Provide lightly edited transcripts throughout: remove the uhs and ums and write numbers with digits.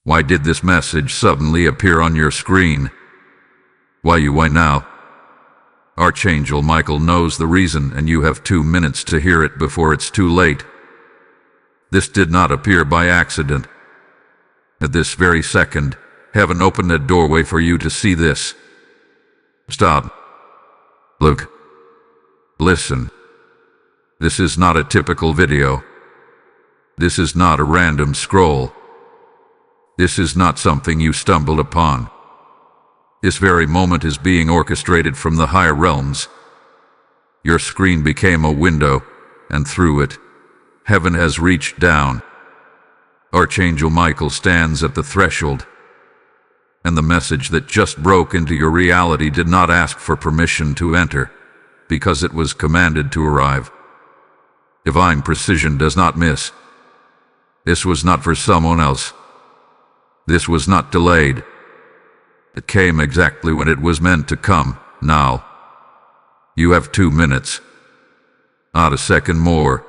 Why did this message suddenly appear on your screen? Why now? Archangel Michael knows the reason, and you have 2 minutes to hear it before it's too late. This did not appear by accident. At this very second, heaven opened a doorway for you to see this. Stop. Look. Listen. This is not a typical video. This is not a random scroll. This is not something you stumbled upon. This very moment is being orchestrated from the higher realms. Your screen became a window, and through it, heaven has reached down. Archangel Michael stands at the threshold, and the message that just broke into your reality did not ask for permission to enter, because it was commanded to arrive. Divine precision does not miss. This was not for someone else. This was not delayed. It came exactly when it was meant to come, now. You have 2 minutes. Not a second more.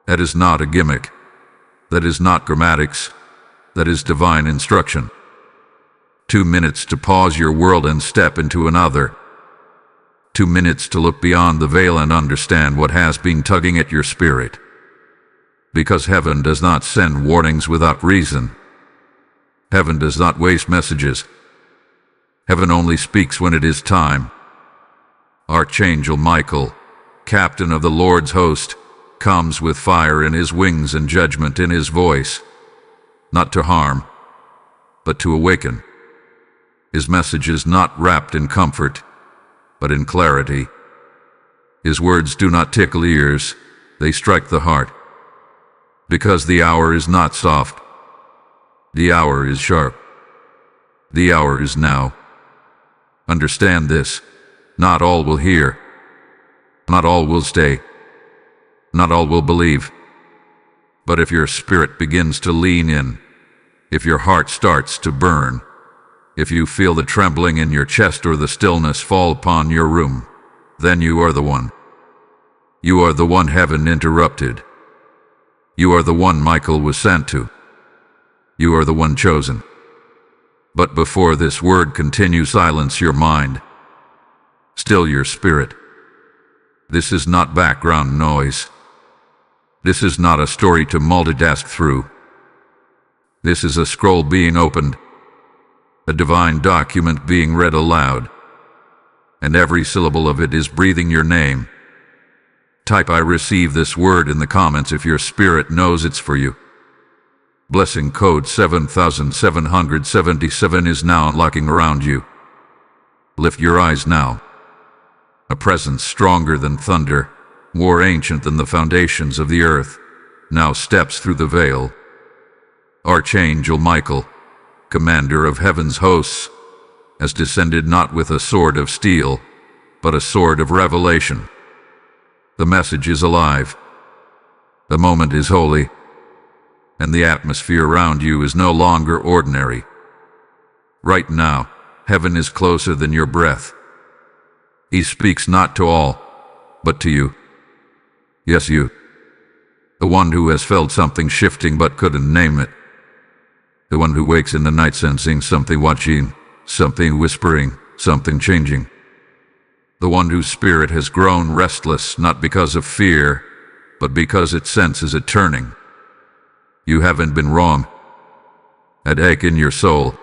That is not a gimmick. That is not grammatics. That is divine instruction. 2 minutes to pause your world and step into another. 2 minutes to look beyond the veil and understand what has been tugging at your spirit. Because heaven does not send warnings without reason. Heaven does not waste messages. Heaven only speaks when it is time. Archangel Michael, captain of the Lord's host, comes with fire in his wings and judgment in his voice, not to harm, but to awaken. His message is not wrapped in comfort, but in clarity. His words do not tickle ears, they strike the heart. Because the hour is not soft. The hour is sharp. The hour is now. Understand this. Not all will hear. Not all will stay. Not all will believe. But if your spirit begins to lean in, if your heart starts to burn, if you feel the trembling in your chest or the stillness fall upon your room, then you are the one. You are the one heaven interrupted. You are the one Michael was sent to. You are the one chosen. But before this word continue, silence your mind. Still your spirit. This is not background noise. This is not a story to multitask through. This is a scroll being opened, a divine document being read aloud, and every syllable of it is breathing your name. Type "I receive this word" in the comments if your spirit knows it's for you. Blessing code 7777 is now unlocking around you. Lift your eyes now. A presence stronger than thunder, more ancient than the foundations of the earth, now steps through the veil. Archangel Michael, commander of heaven's hosts, has descended not with a sword of steel, but a sword of revelation. The message is alive. The moment is holy, and the atmosphere around you is no longer ordinary. Right now, heaven is closer than your breath. He speaks not to all, but to you. Yes, you. The one who has felt something shifting but couldn't name it. The one who wakes in the night sensing something watching, something whispering, something changing. The one whose spirit has grown restless not because of fear, but because it senses it turning. You haven't been wrong. At ache in your soul.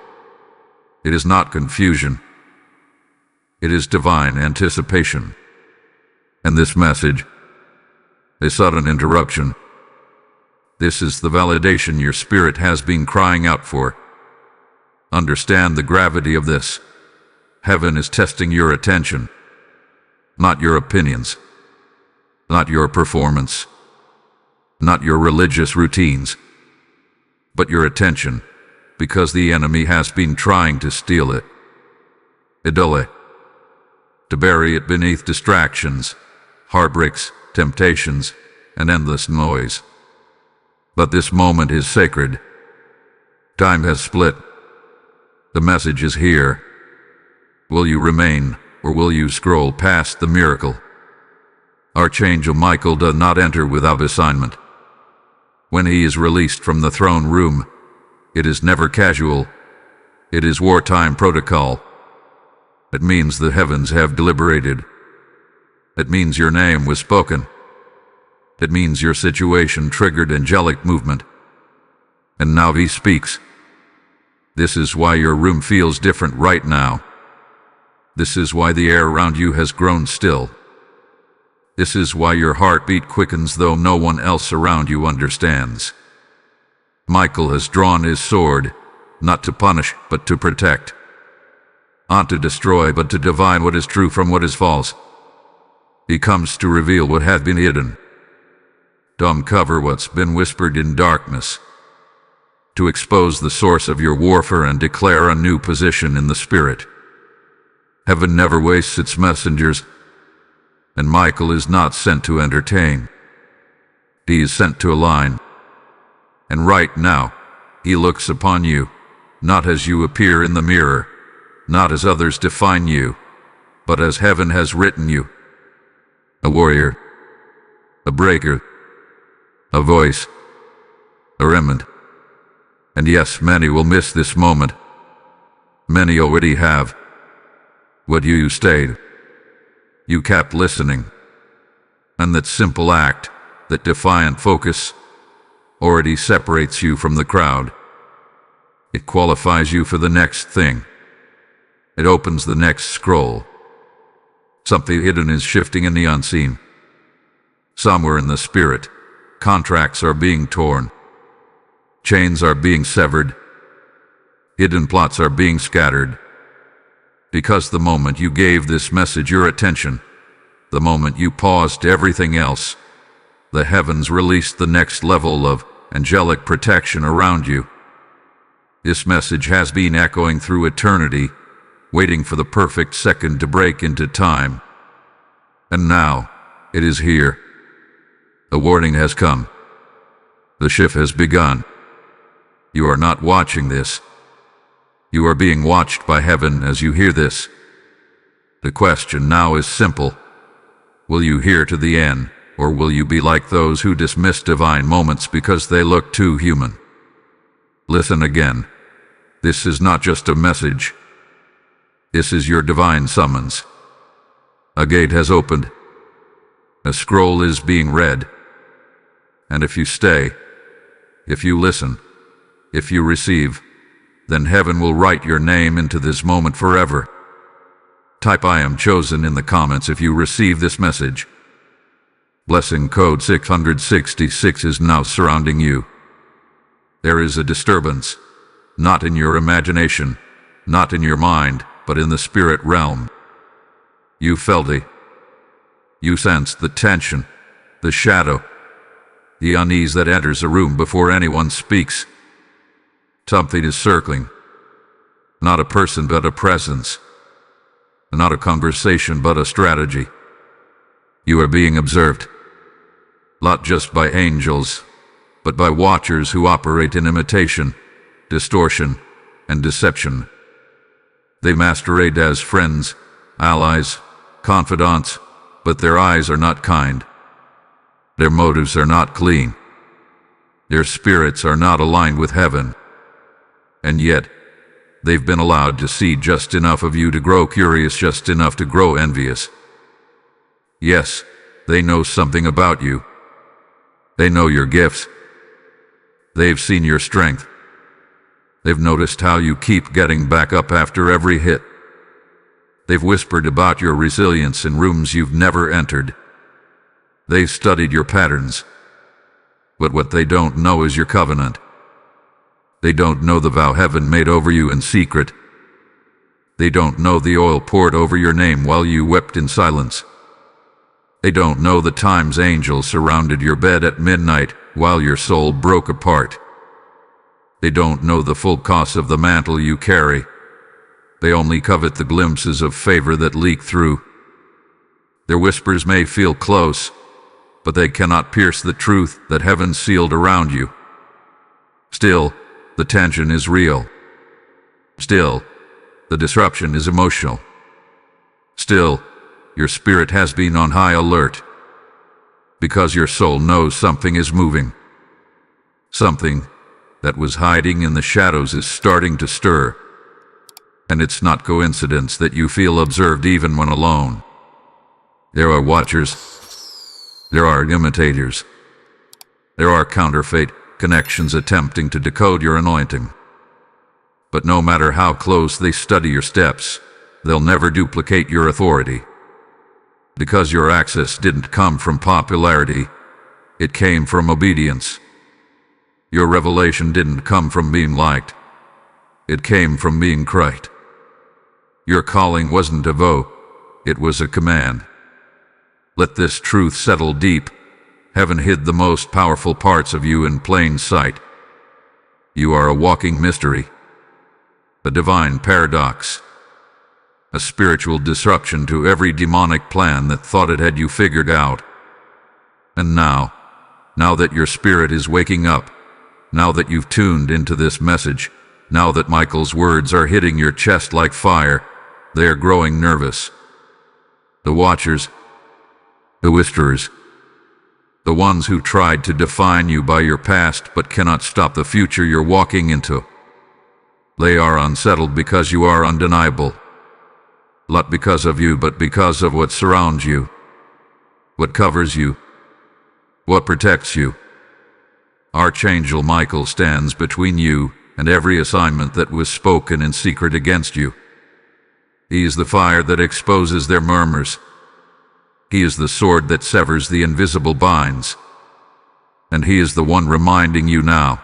It is not confusion. It is divine anticipation. And this message, a sudden interruption, this is the validation your spirit has been crying out for. Understand the gravity of this. Heaven is testing your attention, not your opinions, not your performance, not your religious routines, but your attention, because the enemy has been trying to steal it, dull it, to bury it beneath distractions, heartbreaks, temptations, and endless noise. But this moment is sacred. Time has split. The message is here. Will you remain, or will you scroll past the miracle? Archangel Michael does not enter without assignment. When he is released from the throne room, It is never casual. It is wartime protocol. It means the heavens have deliberated. It means your name was spoken. It means your situation triggered angelic movement. And now he speaks. This is why your room feels different right now. This is why the air around you has grown still. This is why your heartbeat quickens though no one else around you understands. Michael has drawn his sword, not to punish, but to protect. Not to destroy, but to divine what is true from what is false. He comes to reveal what had been hidden. To uncover what's been whispered in darkness. To expose the source of your warfare and declare a new position in the spirit. Heaven never wastes its messengers, and Michael is not sent to entertain. He is sent to align. And right now, he looks upon you, not as you appear in the mirror, not as others define you, but as heaven has written you. A warrior, a breaker, a voice, a remnant. And yes, many will miss this moment. Many already have. But you stayed. You kept listening. And that simple act, that defiant focus, already separates you from the crowd. It qualifies you for the next thing. It opens the next scroll. Something hidden is shifting in the unseen. Somewhere in the spirit, contracts are being torn. Chains are being severed. Hidden plots are being scattered. Because the moment you gave this message your attention, the moment you paused everything else, the heavens released the next level of angelic protection around you. This message has been echoing through eternity, waiting for the perfect second to break into time. And now, it is here. The warning has come. The shift has begun. You are not watching this. You are being watched by heaven as you hear this. The question now is simple. Will you hear to the end, or will you be like those who dismiss divine moments because they look too human? Listen again. This is not just a message. This is your divine summons. A gate has opened. A scroll is being read. And if you stay, if you listen, if you receive, then heaven will write your name into this moment forever. Type "I am chosen" in the comments if you receive this message. Blessing code 666 is now surrounding you. There is a disturbance, not in your imagination, not in your mind, but in the spirit realm. You felt it. You sensed the tension, the shadow, the unease that enters a room before anyone speaks. Something is circling. Not a person, but a presence. Not a conversation, but a strategy. You are being observed. Not just by angels, but by watchers who operate in imitation, distortion, and deception. They masquerade as friends, allies, confidants, but their eyes are not kind. Their motives are not clean. Their spirits are not aligned with heaven. And yet, they've been allowed to see just enough of you to grow curious, just enough to grow envious. Yes, they know something about you. They know your gifts. They've seen your strength. They've noticed how you keep getting back up after every hit. They've whispered about your resilience in rooms you've never entered. They've studied your patterns. But what they don't know is your covenant. They don't know the vow heaven made over you in secret. They don't know the oil poured over your name while you wept in silence. They don't know the times angels surrounded your bed at midnight while your soul broke apart. They don't know the full cost of the mantle you carry. They only covet the glimpses of favor that leak through. Their whispers may feel close, but they cannot pierce the truth that heaven sealed around you. Still, the tension is real. Still, the disruption is emotional. Still, your spirit has been on high alert. Because your soul knows something is moving. Something that was hiding in the shadows is starting to stir. And it's not coincidence that you feel observed even when alone. There are watchers. There are imitators. There are counterfeit connections attempting to decode your anointing. But no matter how close they study your steps, they'll never duplicate your authority. Because your access didn't come from popularity, it came from obedience. Your revelation didn't come from being liked, it came from being cried. Your calling wasn't a vote, it was a command. Let this truth settle deep. Heaven hid the most powerful parts of you in plain sight. You are a walking mystery, a divine paradox, a spiritual disruption to every demonic plan that thought it had you figured out. And now that your spirit is waking up, now that you've tuned into this message, now that Michael's words are hitting your chest like fire, they are growing nervous. The watchers, the whisperers, the ones who tried to define you by your past but cannot stop the future you're walking into. They are unsettled because you are undeniable. Not because of you, but because of what surrounds you, what covers you, what protects you. Archangel Michael stands between you and every assignment that was spoken in secret against you. He is the fire that exposes their murmurs. He is the sword that severs the invisible binds. And he is the one reminding you now,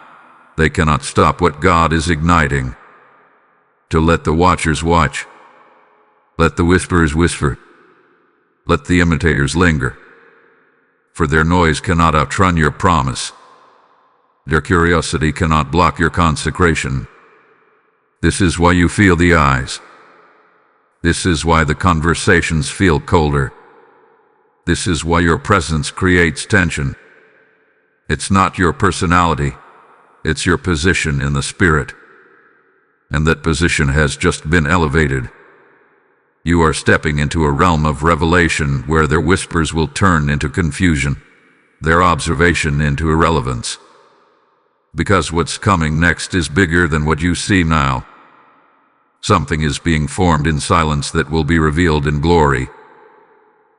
they cannot stop what God is igniting. To let the watchers watch. Let the whisperers whisper. Let the imitators linger. For their noise cannot outrun your promise. Their curiosity cannot block your consecration. This is why you feel the eyes. This is why the conversations feel colder. This is why your presence creates tension. It's not your personality, it's your position in the spirit. And that position has just been elevated. You are stepping into a realm of revelation where their whispers will turn into confusion, their observation into irrelevance. Because what's coming next is bigger than what you see now. Something is being formed in silence that will be revealed in glory.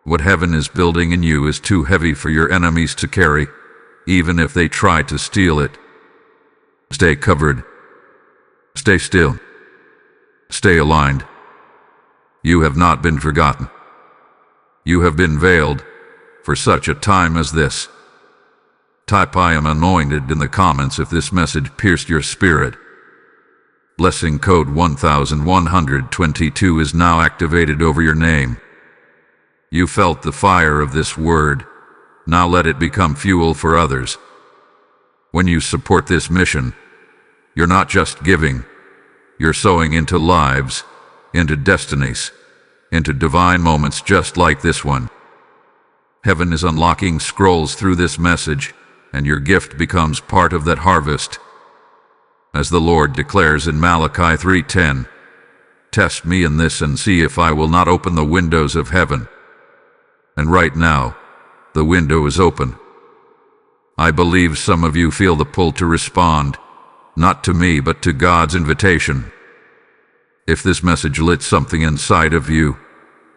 What heaven is building in you is too heavy for your enemies to carry, even if they try to steal it. Stay covered. Stay still. Stay aligned. You have not been forgotten. You have been veiled for such a time as this. Type "I am anointed" in the comments if this message pierced your spirit. Blessing code 1122 is now activated over your name. You felt the fire of this word. Now let it become fuel for others. When you support this mission, you're not just giving, you're sowing into lives, into destinies, into divine moments just like this one. Heaven is unlocking scrolls through this message, and your gift becomes part of that harvest. As the Lord declares in Malachi 3:10, "Test me in this and see if I will not open the windows of heaven." And right now, the window is open. I believe some of you feel the pull to respond, not to me, but to God's invitation. If this message lit something inside of you,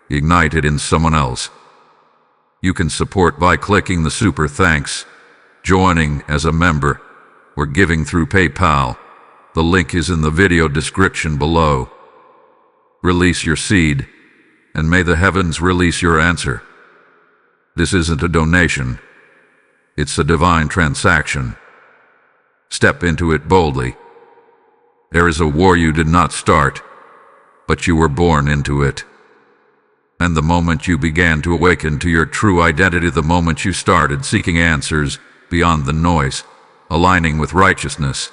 ignite it in someone else. You can support by clicking the super thanks, joining as a member, or giving through PayPal. The link is in the video description below. Release your seed, and may the heavens release your answer. This isn't a donation. It's a divine transaction. Step into it boldly. There is a war you did not start, but you were born into it. And the moment you began to awaken to your true identity, the moment you started seeking answers beyond the noise, aligning with righteousness,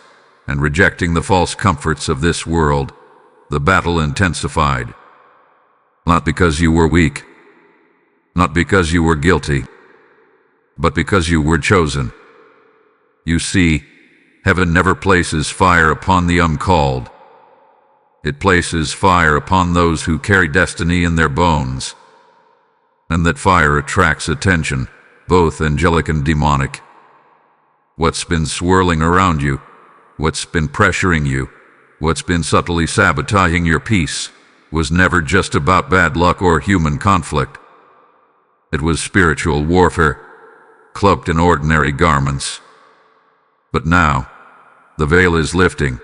and rejecting the false comforts of this world, the battle intensified. Not because you were weak, not because you were guilty, but because you were chosen. You see, heaven never places fire upon the uncalled. It places fire upon those who carry destiny in their bones. And that fire attracts attention, both angelic and demonic. What's been swirling around you, what's been pressuring you, what's been subtly sabotaging your peace, was never just about bad luck or human conflict. It was spiritual warfare, cloaked in ordinary garments. But now, the veil is lifting,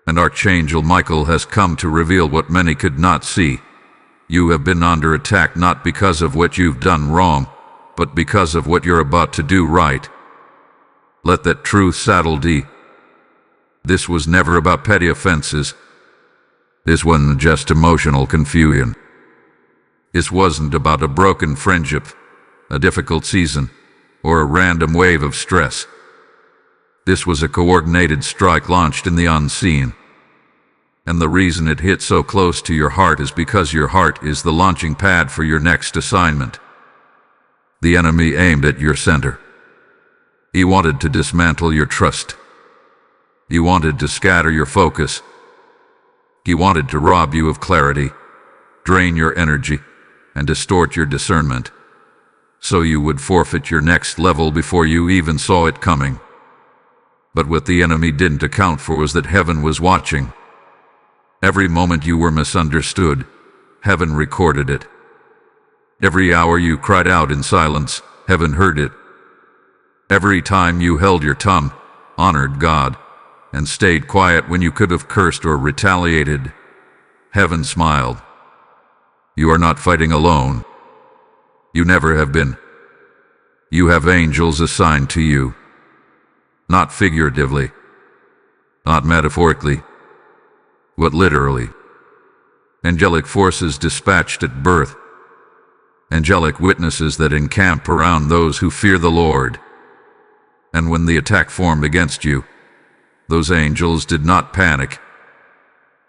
and Archangel Michael has come to reveal what many could not see. You have been under attack not because of what you've done wrong, but because of what you're about to do right. Let that truth settle deep. This was never about petty offenses. This wasn't just emotional confusion. This wasn't about a broken friendship, a difficult season, or a random wave of stress. This was a coordinated strike launched in the unseen. And the reason it hit so close to your heart is because your heart is the launching pad for your next assignment. The enemy aimed at your center. He wanted to dismantle your trust. He wanted to scatter your focus. He wanted to rob you of clarity, drain your energy, and distort your discernment, so you would forfeit your next level before you even saw it coming. But what the enemy didn't account for was that heaven was watching. Every moment you were misunderstood, heaven recorded it. Every hour you cried out in silence, heaven heard it. Every time you held your tongue, honored God, and stayed quiet when you could have cursed or retaliated, heaven smiled. You are not fighting alone. You never have been. You have angels assigned to you. Not figuratively, not metaphorically, but literally. Angelic forces dispatched at birth. Angelic witnesses that encamp around those who fear the Lord. And when the attack formed against you, those angels did not panic.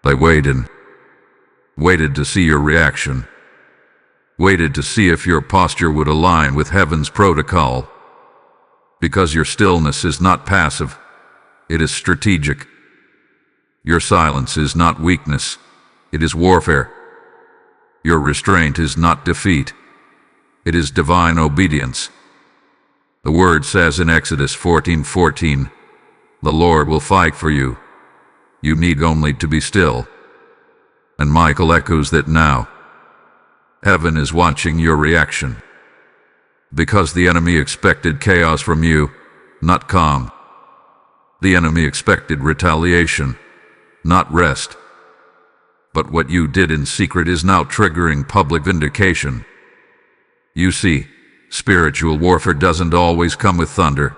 They waited to see your reaction, waited to see if your posture would align with heaven's protocol. Because your stillness is not passive, it is strategic. Your silence is not weakness, it is warfare. Your restraint is not defeat, it is divine obedience. The word says in Exodus 14:14, "The Lord will fight for you. You need only to be still." And Michael echoes that now. Heaven is watching your reaction. Because the enemy expected chaos from you, not calm. The enemy expected retaliation, not rest. But what you did in secret is now triggering public vindication. You see, spiritual warfare doesn't always come with thunder.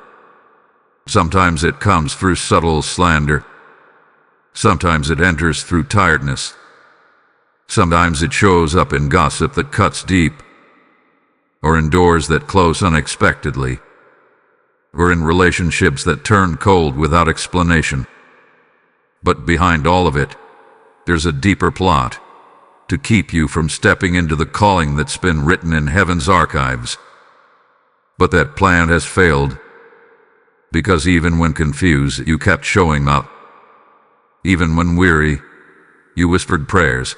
Sometimes it comes through subtle slander. Sometimes it enters through tiredness. Sometimes it shows up in gossip that cuts deep, or in doors that close unexpectedly, or in relationships that turn cold without explanation. But behind all of it, there's a deeper plot, to keep you from stepping into the calling that's been written in heaven's archives. But that plan has failed, because even when confused, you kept showing up. Even when weary, you whispered prayers.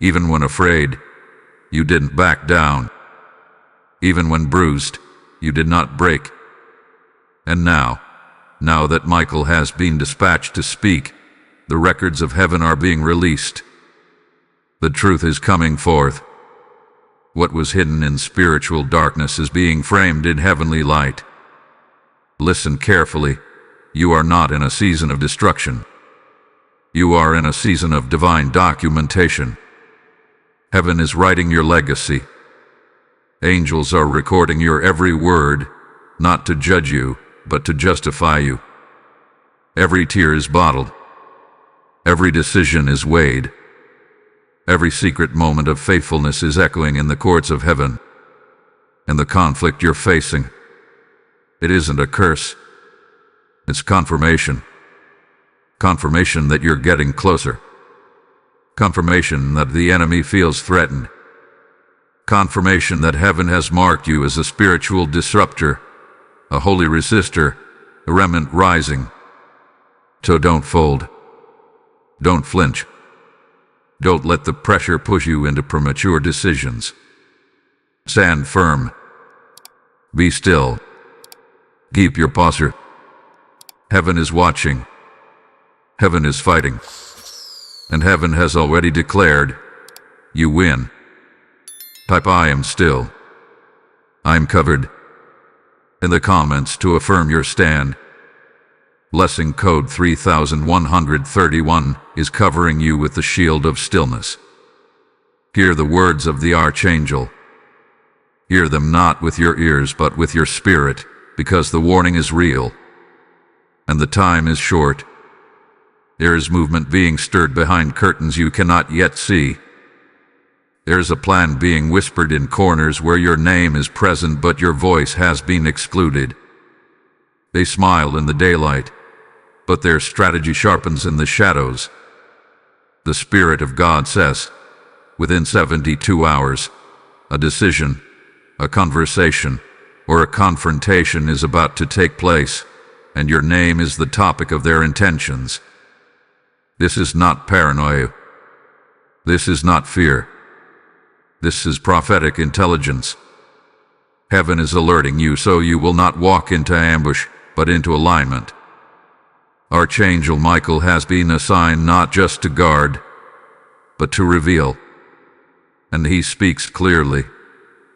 Even when afraid, you didn't back down. Even when bruised, you did not break. And now that Michael has been dispatched to speak, the records of heaven are being released. The truth is coming forth. What was hidden in spiritual darkness is being framed in heavenly light. Listen carefully. You are not in a season of destruction. You are in a season of divine documentation. Heaven is writing your legacy. Angels are recording your every word, not to judge you, but to justify you. Every tear is bottled. Every decision is weighed. Every secret moment of faithfulness is echoing in the courts of heaven. And the conflict you're facing, it isn't a curse. It's confirmation. Confirmation that you're getting closer. Confirmation that the enemy feels threatened. Confirmation that heaven has marked you as a spiritual disruptor, a holy resistor, a remnant rising. So don't fold. Don't flinch. Don't let the pressure push you into premature decisions. Stand firm. Be still. Keep your posture. Heaven is watching. Heaven is fighting. And heaven has already declared, you win. Type I am still. I'm covered. In the comments to affirm your stand. Blessing code 3131 is covering you with the shield of stillness. Hear the words of the Archangel. Hear them not with your ears but with your spirit, because the warning is real. And the time is short. There is movement being stirred behind curtains you cannot yet see. There is a plan being whispered in corners where your name is present but your voice has been excluded. They smile in the daylight, but their strategy sharpens in the shadows. The Spirit of God says, within 72 hours, a decision, a conversation, or a confrontation is about to take place, and your name is the topic of their intentions. This is not paranoia. This is not fear. This is prophetic intelligence. Heaven is alerting you so you will not walk into ambush, but into alignment. Archangel Michael has been assigned not just to guard, but to reveal. And he speaks clearly.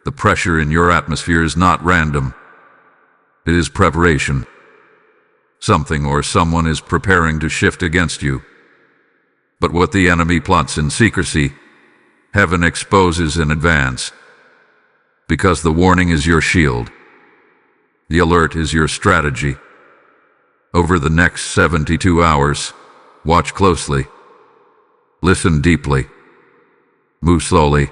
The pressure in your atmosphere is not random. It is preparation. Something or someone is preparing to shift against you. But what the enemy plots in secrecy, heaven exposes in advance. Because the warning is your shield. The alert is your strategy. Over the next 72 hours, watch closely. Listen deeply. Move slowly.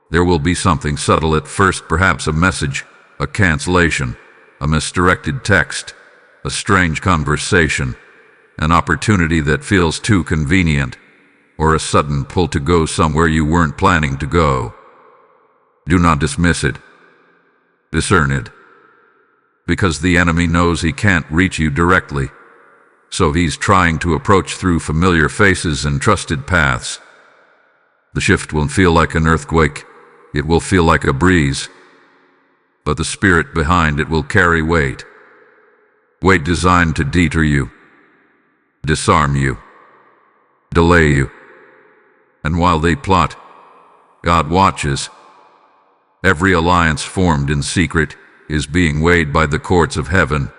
There will be something subtle at first, perhaps a message, a cancellation, a misdirected text, a strange conversation, an opportunity that feels too convenient, or a sudden pull to go somewhere you weren't planning to go. Do not dismiss it. Discern it. Because the enemy knows he can't reach you directly, so he's trying to approach through familiar faces and trusted paths. The shift won't feel like an earthquake. It will feel like a breeze. But the spirit behind it will carry weight. Weight designed to deter you, disarm you, delay you. And while they plot, God watches. Every alliance formed in secret is being weighed by the courts of heaven.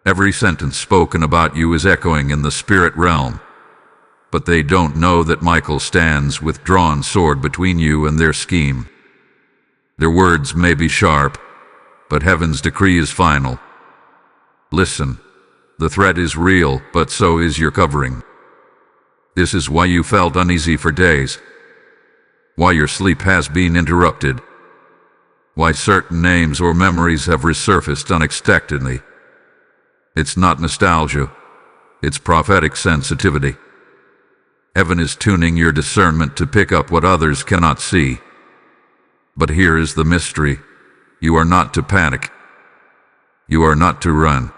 Every sentence spoken about you is echoing in the spirit realm. But they don't know that Michael stands with drawn sword between you and their scheme. Their words may be sharp, but heaven's decree is final. Listen, the threat is real, but so is your covering. This is why you felt uneasy for days. Why your sleep has been interrupted. Why certain names or memories have resurfaced unexpectedly. It's not nostalgia. It's prophetic sensitivity. Heaven is tuning your discernment to pick up what others cannot see. But here is the mystery. You are not to panic. You are not to run.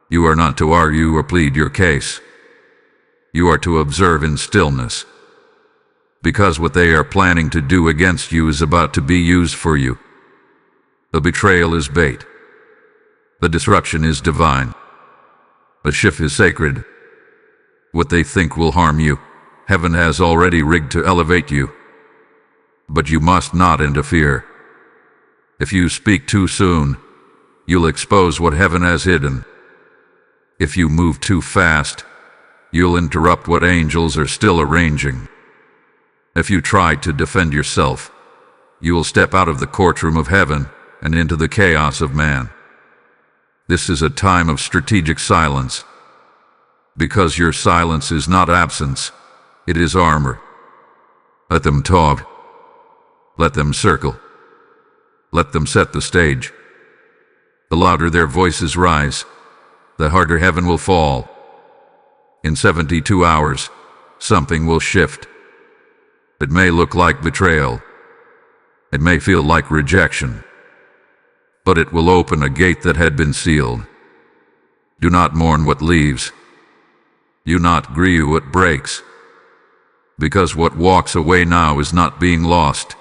You are not to argue or plead your case. You are to observe in stillness. Because what they are planning to do against you is about to be used for you. The betrayal is bait. The disruption is divine. The shift is sacred. What they think will harm you, heaven has already rigged to elevate you. But you must not interfere. If you speak too soon, you'll expose what heaven has hidden. If you move too fast, you'll interrupt what angels are still arranging. If you try to defend yourself, you will step out of the courtroom of heaven and into the chaos of man. This is a time of strategic silence. Because your silence is not absence, it is armor. Let them talk. Let them circle. Let them set the stage. The louder their voices rise, the harder heaven will fall. In 72 hours, something will shift. It may look like betrayal. It may feel like rejection. But it will open a gate that had been sealed. Do not mourn what leaves. Do not grieve what breaks. Because what walks away now is not being lost.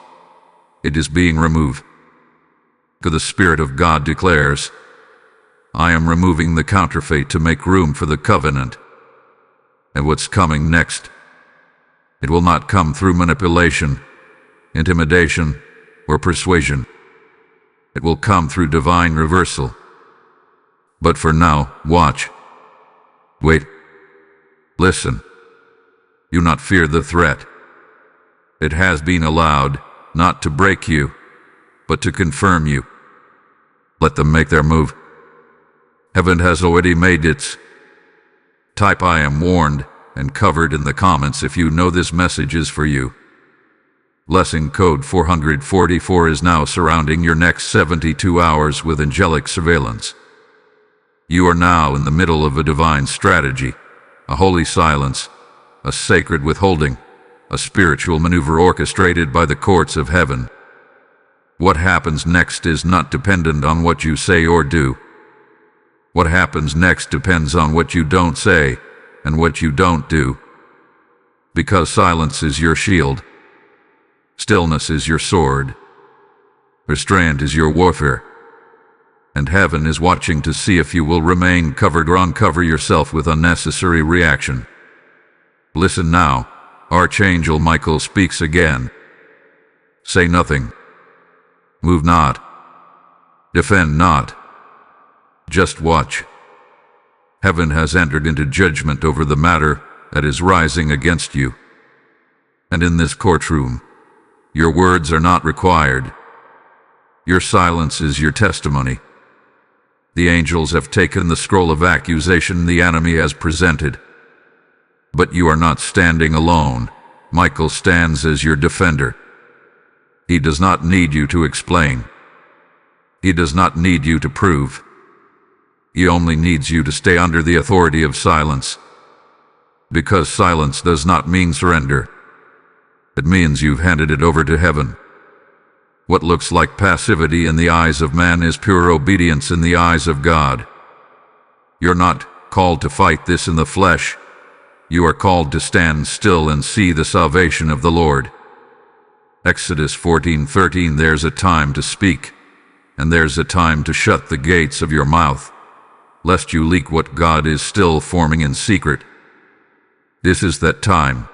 It is being removed. For the Spirit of God declares, I am removing the counterfeit to make room for the covenant. And what's coming next? It will not come through manipulation, intimidation, or persuasion. It will come through divine reversal. But for now, watch. Wait. Listen. Do not fear the threat. It has been allowed, not to break you, but to confirm you. Let them make their move. Heaven has already made its. Type "I am warned" and covered in the comments if you know this message is for you. Blessing code 444 is now surrounding your next 72 hours with angelic surveillance. You are now in the middle of a divine strategy, a holy silence, a sacred withholding, a spiritual maneuver orchestrated by the courts of heaven. What happens next is not dependent on what you say or do. What happens next depends on what you don't say and what you don't do. Because silence is your shield. Stillness is your sword. Restraint is your warfare. And heaven is watching to see if you will remain covered or uncover yourself with unnecessary reaction. Listen now. Archangel Michael speaks again. Say nothing. Move not. Defend not. Just watch. Heaven has entered into judgment over the matter that is rising against you. And in this courtroom, your words are not required. Your silence is your testimony. The angels have taken the scroll of accusation the enemy has presented. But you are not standing alone. Michael stands as your defender. He does not need you to explain. He does not need you to prove. He only needs you to stay under the authority of silence. Because silence does not mean surrender. It means you've handed it over to heaven. What looks like passivity in the eyes of man is pure obedience in the eyes of God. You're not called to fight this in the flesh. You are called to stand still and see the salvation of the Lord. Exodus 14:13. There's a time to speak, and there's a time to shut the gates of your mouth, lest you leak what God is still forming in secret. This is that time.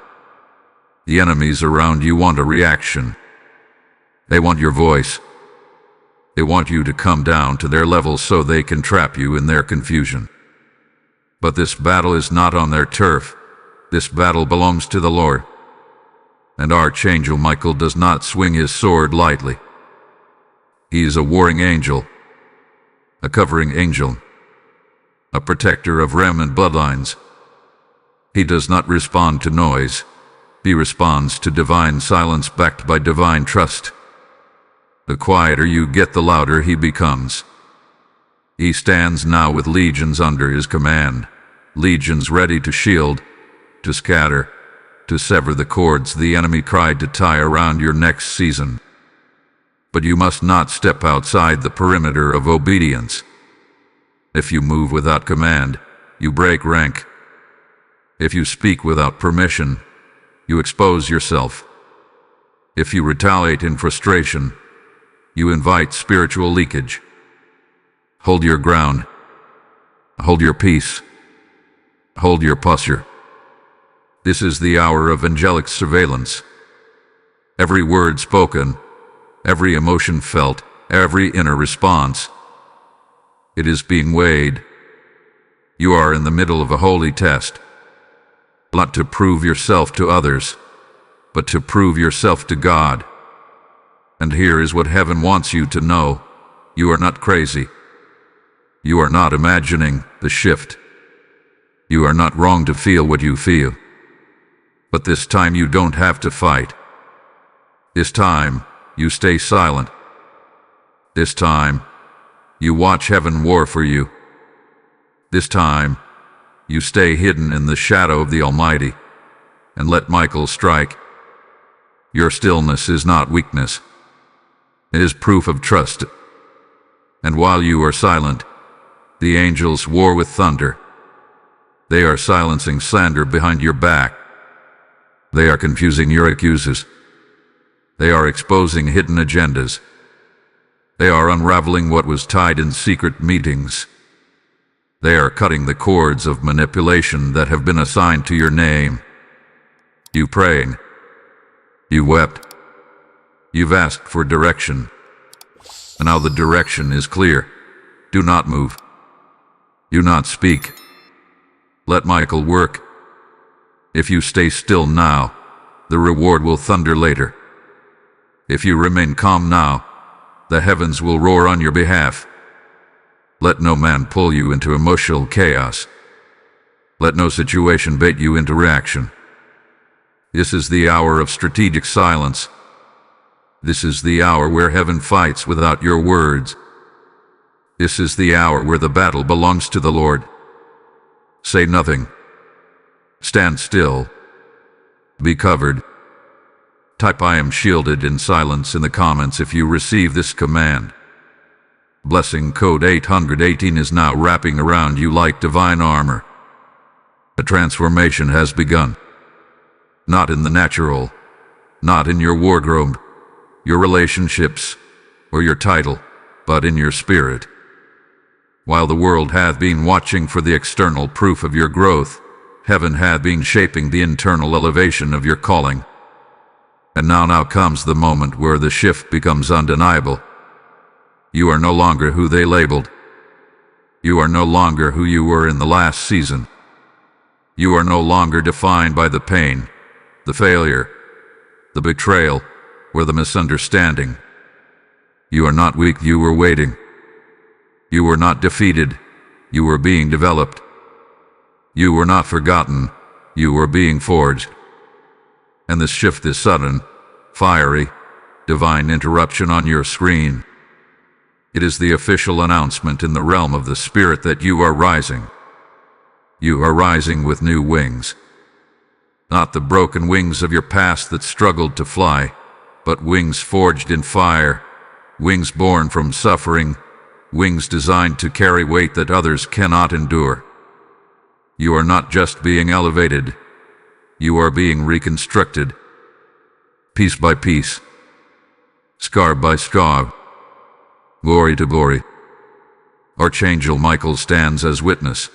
The enemies around you want a reaction. They want your voice. They want you to come down to their level so they can trap you in their confusion. But this battle is not on their turf. This battle belongs to the Lord. And Archangel Michael does not swing his sword lightly. He is a warring angel, a covering angel, a protector of remnant bloodlines. He does not respond to noise. He responds to divine silence backed by divine trust. The quieter you get, the louder he becomes. He stands now with legions under his command, legions ready to shield, to scatter, to sever the cords the enemy tried to tie around your next season. But you must not step outside the perimeter of obedience. If you move without command, you break rank. If you speak without permission, you expose yourself. If you retaliate in frustration, you invite spiritual leakage. Hold your ground. Hold your peace. Hold your posture. This is the hour of angelic surveillance. Every word spoken, every emotion felt, every inner response, it is being weighed. You are in the middle of a holy test. Not to prove yourself to others, but to prove yourself to God. And here is what heaven wants you to know. You are not crazy. You are not imagining the shift. You are not wrong to feel what you feel. But this time you don't have to fight. This time, you stay silent. This time, you watch heaven war for you. This time, you stay hidden in the shadow of the Almighty and let Michael strike. Your stillness is not weakness. It is proof of trust. And while you are silent, the angels war with thunder. They are silencing slander behind your back. They are confusing your accusers. They are exposing hidden agendas. They are unraveling what was tied in secret meetings. They are cutting the cords of manipulation that have been assigned to your name. You praying. You wept. You've asked for direction. And now the direction is clear. Do not move. Do not speak. Let Michael work. If you stay still now, the reward will thunder later. If you remain calm now, the heavens will roar on your behalf. Let no man pull you into emotional chaos. Let no situation bait you into reaction. This is the hour of strategic silence. This is the hour where heaven fights without your words. This is the hour where the battle belongs to the Lord. Say nothing. Stand still. Be covered. Type "I am shielded" in silence in the comments if you receive this command. Blessing code 818 is now wrapping around you like divine armor. A transformation has begun. Not in the natural, not in your wardrobe, your relationships, or your title, but in your spirit. While the world hath been watching for the external proof of your growth, heaven hath been shaping the internal elevation of your calling. And now comes the moment where the shift becomes undeniable. You are no longer who they labeled. You are no longer who you were in the last season. You are no longer defined by the pain, the failure, the betrayal, or the misunderstanding. You are not weak, you were waiting. You were not defeated, you were being developed. You were not forgotten, you were being forged. And this shift is sudden, fiery, divine interruption on your screen. It is the official announcement in the realm of the Spirit that you are rising. You are rising with new wings. Not the broken wings of your past that struggled to fly, but wings forged in fire, wings born from suffering, wings designed to carry weight that others cannot endure. You are not just being elevated, you are being reconstructed, piece by piece, scar by scar, glory to glory. Archangel Michael stands as witness.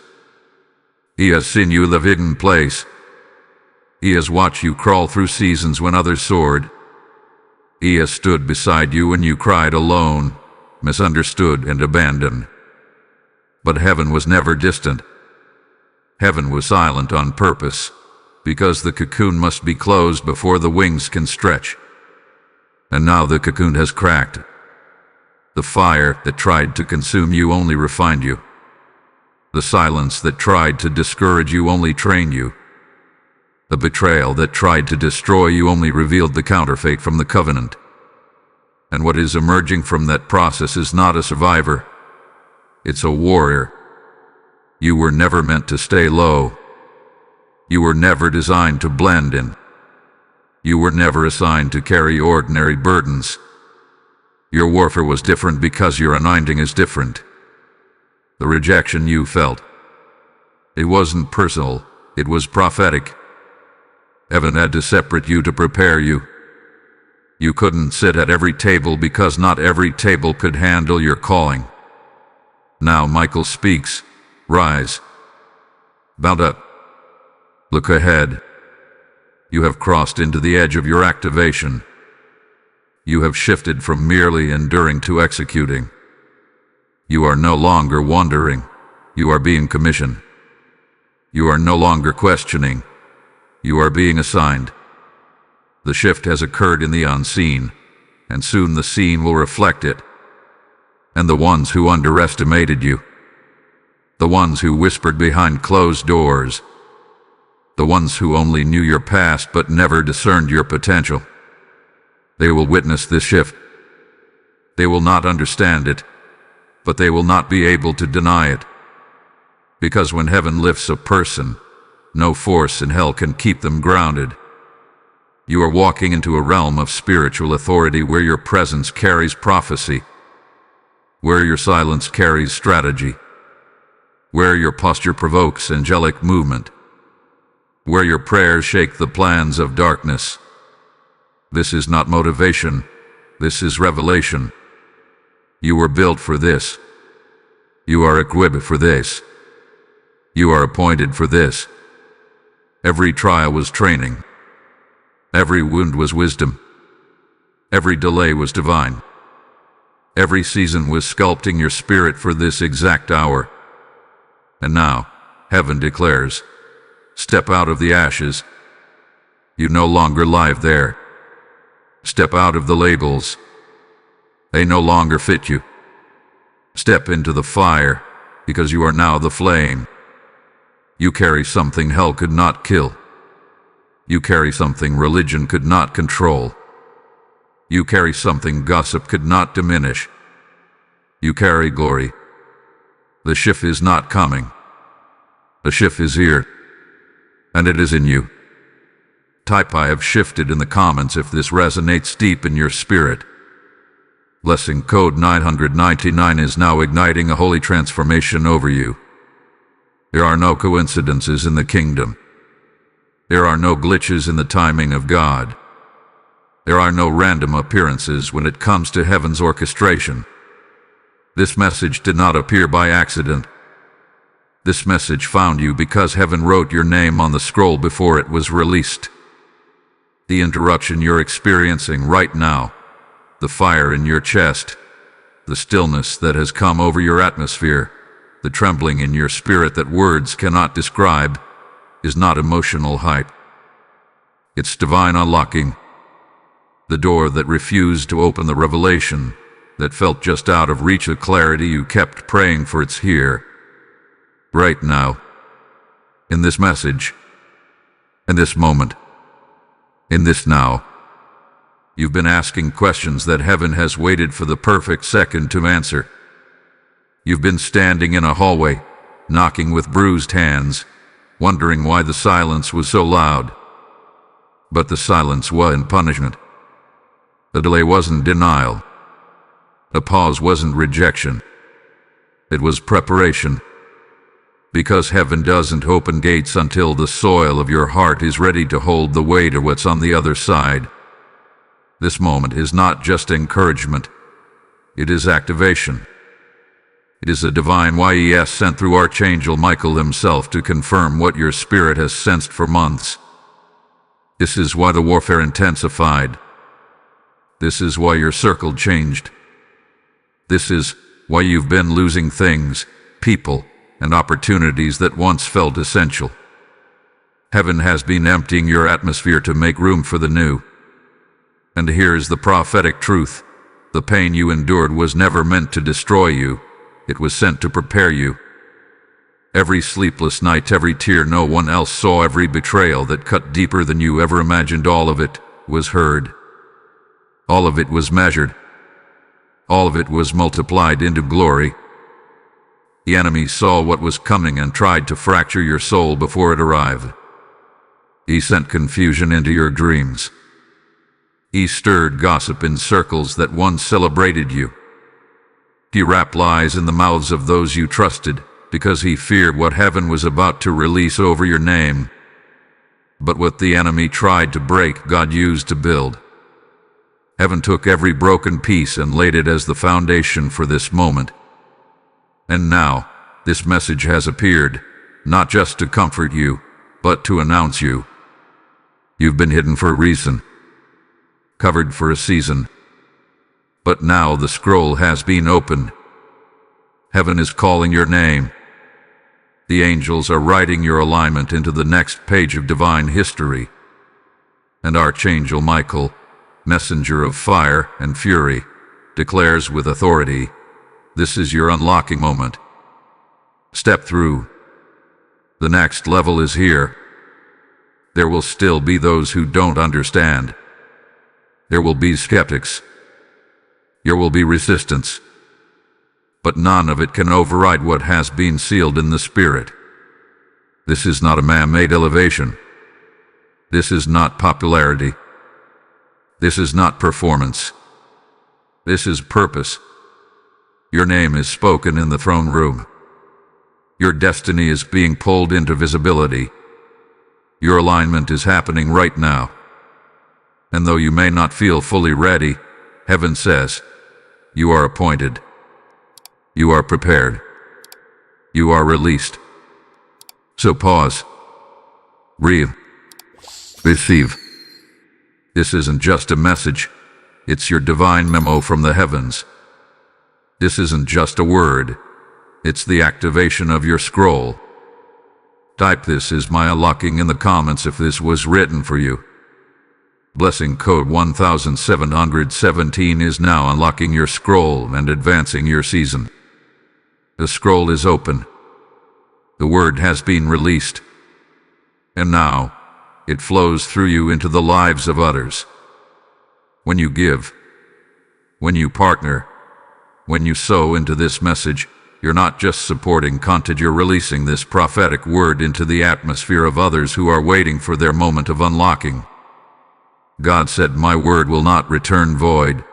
He has seen you the hidden place. He has watched you crawl through seasons when others soared. He has stood beside you when you cried alone, misunderstood and abandoned. But heaven was never distant. Heaven was silent on purpose, because the cocoon must be closed before the wings can stretch. And now the cocoon has cracked. The fire that tried to consume you only refined you. The silence that tried to discourage you only trained you. The betrayal that tried to destroy you only revealed the counterfeit from the covenant. And what is emerging from that process is not a survivor. It's a warrior. You were never meant to stay low. You were never designed to blend in. You were never assigned to carry ordinary burdens. Your warfare was different because your anointing is different. The rejection you felt, it wasn't personal, it was prophetic. Heaven had to separate you to prepare you. You couldn't sit at every table because not every table could handle your calling. Now Michael speaks. Rise. Bound up. Look ahead. You have crossed into the edge of your activation. You have shifted from merely enduring to executing. You are no longer wandering. You are being commissioned. You are no longer questioning. You are being assigned. The shift has occurred in the unseen, and soon the seen will reflect it. And the ones who underestimated you, the ones who whispered behind closed doors, the ones who only knew your past but never discerned your potential, they will witness this shift. They will not understand it, but they will not be able to deny it. Because when heaven lifts a person, no force in hell can keep them grounded. You are walking into a realm of spiritual authority where your presence carries prophecy, where your silence carries strategy, where your posture provokes angelic movement, where your prayers shake the plans of darkness. This is not motivation, this is revelation. You were built for this. You are equipped for this. You are appointed for this. Every trial was training. Every wound was wisdom. Every delay was divine. Every season was sculpting your spirit for this exact hour. And now, heaven declares, step out of the ashes. You no longer live there. Step out of the labels. They no longer fit you. Step into the fire, because you are now the flame. You carry something hell could not kill. You carry something religion could not control. You carry something gossip could not diminish. You carry glory. The shift is not coming. The shift is here, and it is in you. Type I have shifted in the comments if this resonates deep in your spirit. Blessing code 999 is now igniting a holy transformation over you. There are no coincidences in the kingdom. There are no glitches in the timing of God. There are no random appearances when it comes to heaven's orchestration. This message did not appear by accident. This message found you because heaven wrote your name on the scroll before it was released. The interruption you're experiencing right now, the fire in your chest, the stillness that has come over your atmosphere, the trembling in your spirit that words cannot describe, is not emotional hype. It's divine unlocking. The door that refused to open, the revelation that felt just out of reach, of clarity you kept praying for, it's here. Right now. In this message. In this moment. In this now. You've been asking questions that heaven has waited for the perfect second to answer. You've been standing in a hallway, knocking with bruised hands, wondering why the silence was so loud. But the silence wasn't punishment. The delay wasn't denial. The pause wasn't rejection. It was preparation. Because heaven doesn't open gates until the soil of your heart is ready to hold the weight of what's on the other side. This moment is not just encouragement. It is activation. It is a divine yes sent through Archangel Michael himself to confirm what your spirit has sensed for months. This is why the warfare intensified. This is why your circle changed. This is why you've been losing things, people, and opportunities that once felt essential. Heaven has been emptying your atmosphere to make room for the new. And here's the prophetic truth. The pain you endured was never meant to destroy you. It was sent to prepare you. Every sleepless night, every tear no one else saw, every betrayal that cut deeper than you ever imagined, all of it was heard. All of it was measured. All of it was multiplied into glory. The enemy saw what was coming and tried to fracture your soul before it arrived. He sent confusion into your dreams. He stirred gossip in circles that once celebrated you. He wrapped lies in the mouths of those you trusted because he feared what heaven was about to release over your name. But what the enemy tried to break, God used to build. Heaven took every broken piece and laid it as the foundation for this moment. And now, this message has appeared, not just to comfort you, but to announce you. You've been hidden for a reason, covered for a season. But now the scroll has been opened. Heaven is calling your name. The angels are writing your alignment into the next page of divine history. And Archangel Michael, messenger of fire and fury, declares with authority, this is your unlocking moment. Step through. The next level is here. There will still be those who don't understand. There will be skeptics. There will be resistance. But none of it can override what has been sealed in the Spirit. This is not a man-made elevation. This is not popularity. This is not performance. This is purpose. Your name is spoken in the throne room. Your destiny is being pulled into visibility. Your alignment is happening right now. And though you may not feel fully ready, heaven says, you are appointed. You are prepared. You are released. So pause. Breathe. Receive. This isn't just a message. It's your divine memo from the heavens. This isn't just a word. It's the activation of your scroll. Type "This is my unlocking" in the comments if this was written for you. Blessing code 1717 is now unlocking your scroll and advancing your season. The scroll is open. The word has been released. And now, it flows through you into the lives of others. When you give, when you partner, when you sow into this message, you're not just supporting content, you're releasing this prophetic word into the atmosphere of others who are waiting for their moment of unlocking. God said, "My word will not return void."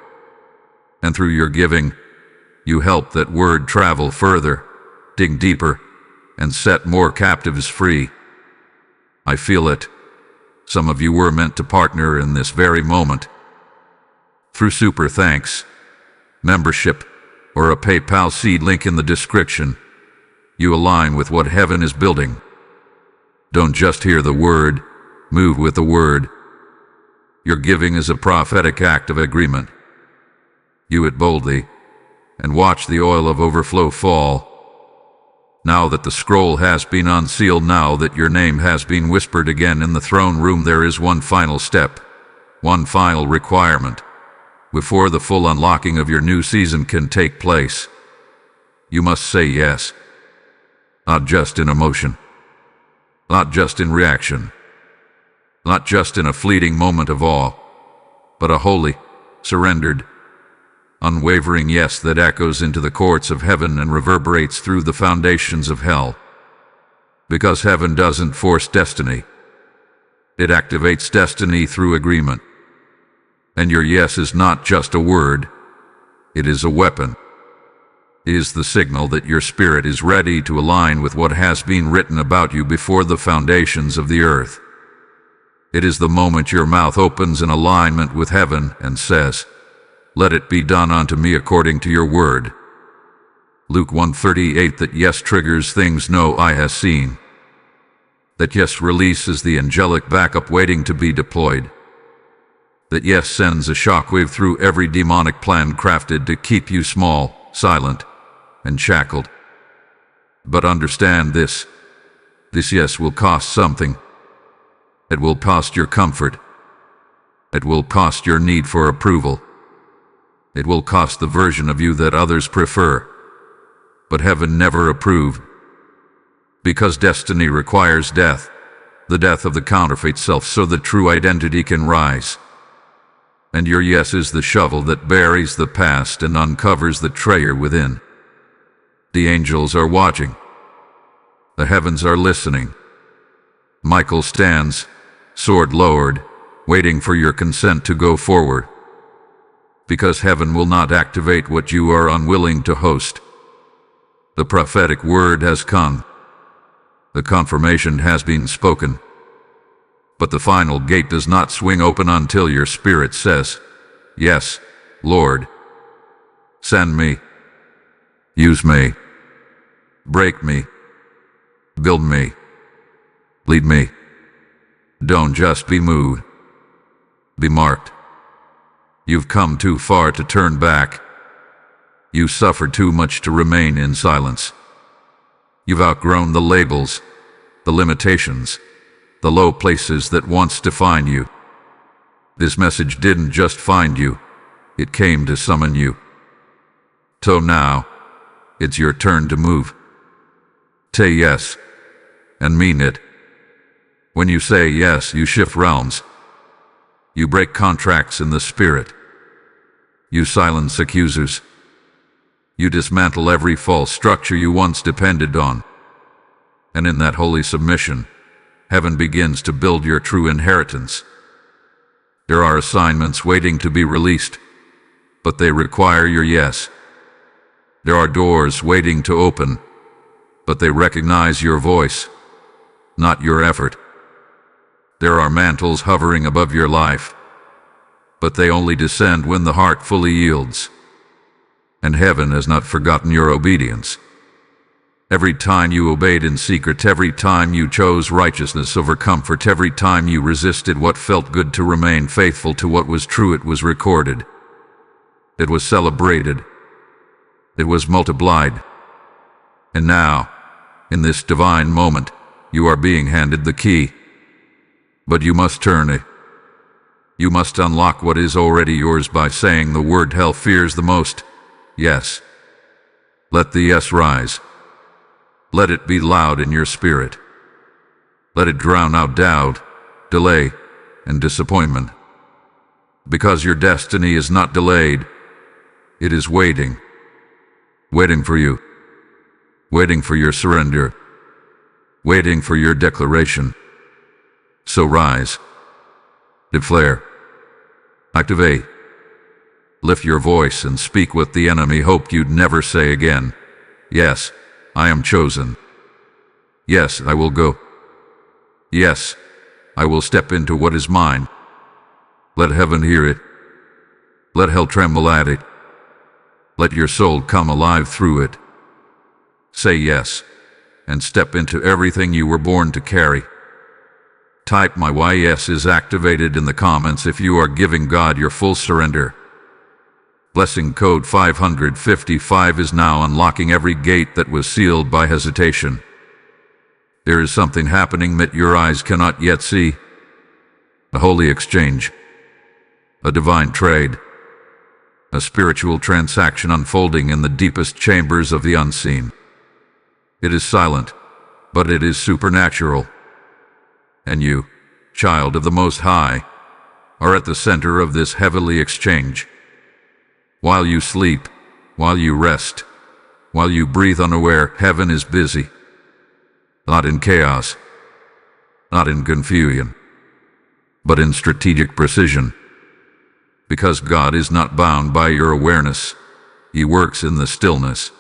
And through your giving, you help that word travel further, dig deeper, and set more captives free. I feel it. Some of you were meant to partner in this very moment. Through super thanks, membership, or a PayPal seed link in the description, you align with what heaven is building. Don't just hear the word, move with the word. Your giving is a prophetic act of agreement. You it boldly, and watch the oil of overflow fall. Now that the scroll has been unsealed, now that your name has been whispered again in the throne room, there is one final step, one final requirement. Before the full unlocking of your new season can take place, you must say yes. Not just in emotion, not just in reaction, not just in a fleeting moment of awe, but a holy, surrendered, unwavering yes that echoes into the courts of heaven and reverberates through the foundations of hell. Because heaven doesn't force destiny. It activates destiny through agreement. And your yes is not just a word, it is a weapon. It is the signal that your spirit is ready to align with what has been written about you before the foundations of the earth. It is the moment your mouth opens in alignment with heaven and says, "Let it be done unto me according to your word." Luke 1:38. That yes triggers things no eye has seen. That yes releases the angelic backup waiting to be deployed. That yes sends a shockwave through every demonic plan crafted to keep you small, silent, and shackled. But understand this. This yes will cost something. It will cost your comfort. It will cost your need for approval. It will cost the version of you that others prefer. But heaven never approved. Because destiny requires death, the death of the counterfeit self, so the true identity can rise. And your yes is the shovel that buries the past and uncovers the treasure within. The angels are watching. The heavens are listening. Michael stands, sword lowered, waiting for your consent to go forward. Because heaven will not activate what you are unwilling to host. The prophetic word has come. The confirmation has been spoken. But the final gate does not swing open until your spirit says, "Yes, Lord. Send me. Use me. Break me. Build me. Lead me." Don't just be moved. Be marked. You've come too far to turn back. You suffered too much to remain in silence. You've outgrown the labels, the limitations, the low places that once defined you. This message didn't just find you, it came to summon you. So now, it's your turn to move. Say yes, and mean it. When you say yes, you shift realms. You break contracts in the spirit. You silence accusers. You dismantle every false structure you once depended on. And in that holy submission, heaven begins to build your true inheritance. There are assignments waiting to be released, but they require your yes. There are doors waiting to open, but they recognize your voice, not your effort. There are mantles hovering above your life, but they only descend when the heart fully yields. And heaven has not forgotten your obedience. Every time you obeyed in secret, every time you chose righteousness over comfort, every time you resisted what felt good to remain faithful to what was true, it was recorded. It was celebrated. It was multiplied. And now, in this divine moment, you are being handed the key. But you must turn it. You must unlock what is already yours by saying the word hell fears the most. Yes. Let the yes rise. Let it be loud in your spirit. Let it drown out doubt, delay, and disappointment. Because your destiny is not delayed. It is waiting. Waiting for you. Waiting for your surrender. Waiting for your declaration. So rise. Declare. Activate. Lift your voice and speak what the enemy hoped you'd never say again. Yes, I am chosen. Yes, I will go. Yes, I will step into what is mine. Let heaven hear it. Let hell tremble at it. Let your soul come alive through it. Say yes, and step into everything you were born to carry. Type my yes is activated in the comments if you are giving God your full surrender. Blessing code 555 is now unlocking every gate that was sealed by hesitation. There is something happening that your eyes cannot yet see. A holy exchange. A divine trade. A spiritual transaction unfolding in the deepest chambers of the unseen. It is silent, but it is supernatural. And you, child of the Most High, are at the center of this heavenly exchange. While you sleep, while you rest, while you breathe unaware, heaven is busy. Not in chaos, not in confusion, but in strategic precision. Because God is not bound by your awareness, He works in the stillness.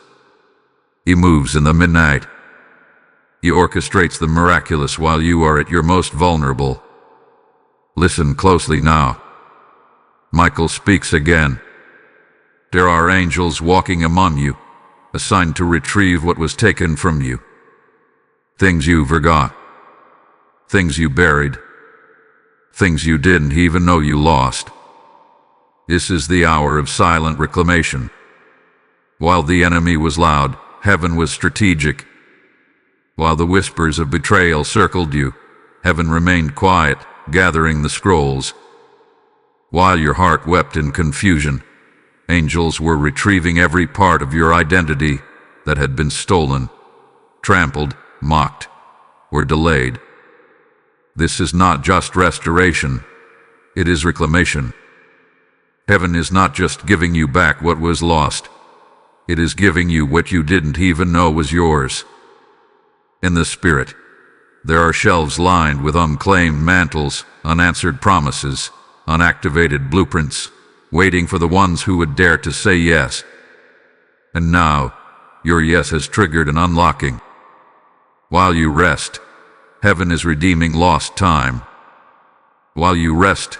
He moves in the midnight. He orchestrates the miraculous while you are at your most vulnerable. Listen closely now. Michael speaks again. There are angels walking among you, assigned to retrieve what was taken from you. Things you forgot. Things you buried. Things you didn't even know you lost. This is the hour of silent reclamation. While the enemy was loud, heaven was strategic. While the whispers of betrayal circled you, heaven remained quiet, gathering the scrolls. While your heart wept in confusion, angels were retrieving every part of your identity that had been stolen, trampled, mocked, or delayed. This is not just restoration, it is reclamation. Heaven is not just giving you back what was lost, it is giving you what you didn't even know was yours. In the Spirit, there are shelves lined with unclaimed mantles, unanswered promises, unactivated blueprints, waiting for the ones who would dare to say yes. And now, your yes has triggered an unlocking. While you rest, heaven is redeeming lost time. While you rest,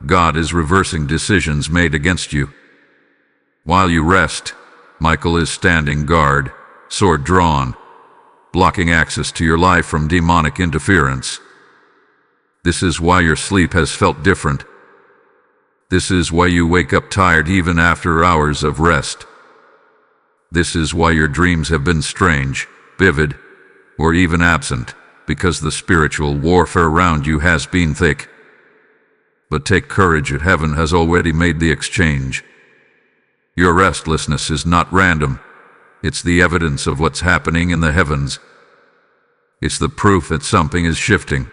God is reversing decisions made against you. While you rest, Michael is standing guard, sword drawn, blocking access to your life from demonic interference. This is why your sleep has felt different. This is why you wake up tired even after hours of rest. This is why your dreams have been strange, vivid, or even absent, because the spiritual warfare around you has been thick. But take courage, heaven has already made the exchange. Your restlessness is not random. It's the evidence of what's happening in the heavens. It's the proof that something is shifting.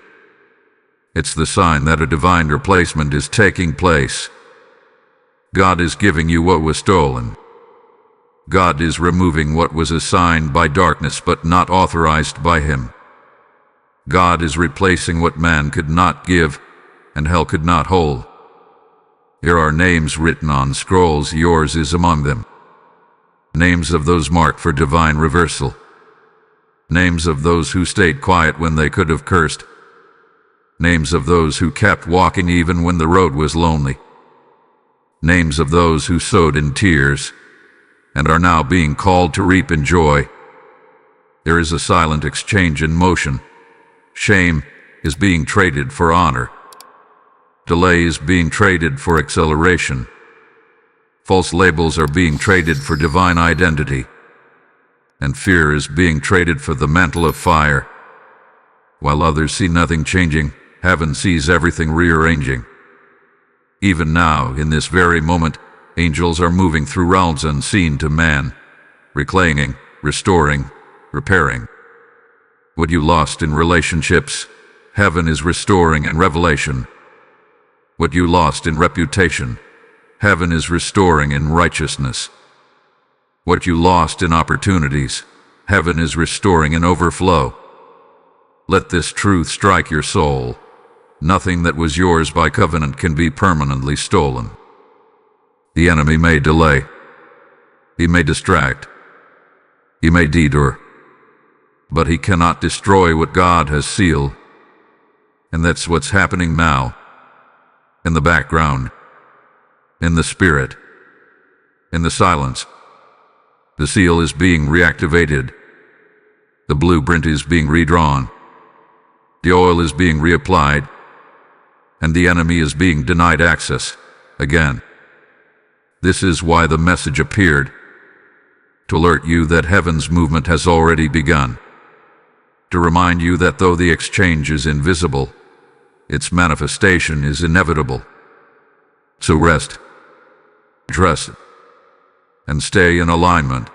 It's the sign that a divine replacement is taking place. God is giving you what was stolen. God is removing what was assigned by darkness but not authorized by Him. God is replacing what man could not give and hell could not hold. There are names written on scrolls, yours is among them. Names of those marked for divine reversal. Names of those who stayed quiet when they could have cursed. Names of those who kept walking even when the road was lonely. Names of those who sowed in tears and are now being called to reap in joy. There is a silent exchange in motion. Shame is being traded for honor. Delay is being traded for acceleration. False labels are being traded for divine identity. And fear is being traded for the mantle of fire. While others see nothing changing, heaven sees everything rearranging. Even now, in this very moment, angels are moving through realms unseen to man, reclaiming, restoring, repairing. What you lost in relationships, heaven is restoring in revelation. What you lost in reputation, heaven is restoring in righteousness. What you lost in opportunities, heaven is restoring in overflow. Let this truth strike your soul. Nothing that was yours by covenant can be permanently stolen. The enemy may delay. He may distract. He may detour. But he cannot destroy what God has sealed. And that's what's happening now. In the background. In the spirit. In the silence. The seal is being reactivated. The blueprint is being redrawn. The oil is being reapplied. And the enemy is being denied access again. This is why the message appeared, to alert you that heaven's movement has already begun, to remind you that though the exchange is invisible, its manifestation is inevitable. So rest, trust, and stay in alignment.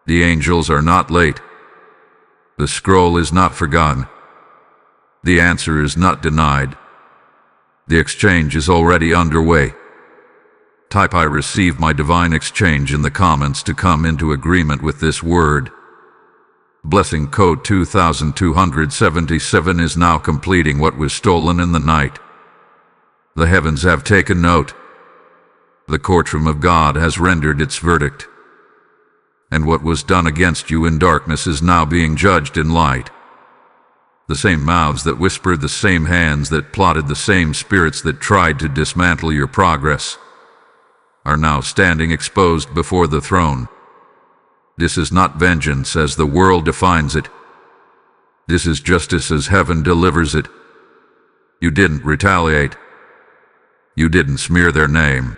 The angels are not late. The scroll is not forgotten. The answer is not denied. The exchange is already underway. Type "I receive my divine exchange" in the comments to come into agreement with this word. Blessing code 2277 is now completing what was stolen in the night. The heavens have taken note. The courtroom of God has rendered its verdict. And what was done against you in darkness is now being judged in light. The same mouths that whispered, the same hands that plotted, the same spirits that tried to dismantle your progress are now standing exposed before the throne. This is not vengeance as the world defines it. This is justice as heaven delivers it. You didn't retaliate. You didn't smear their name.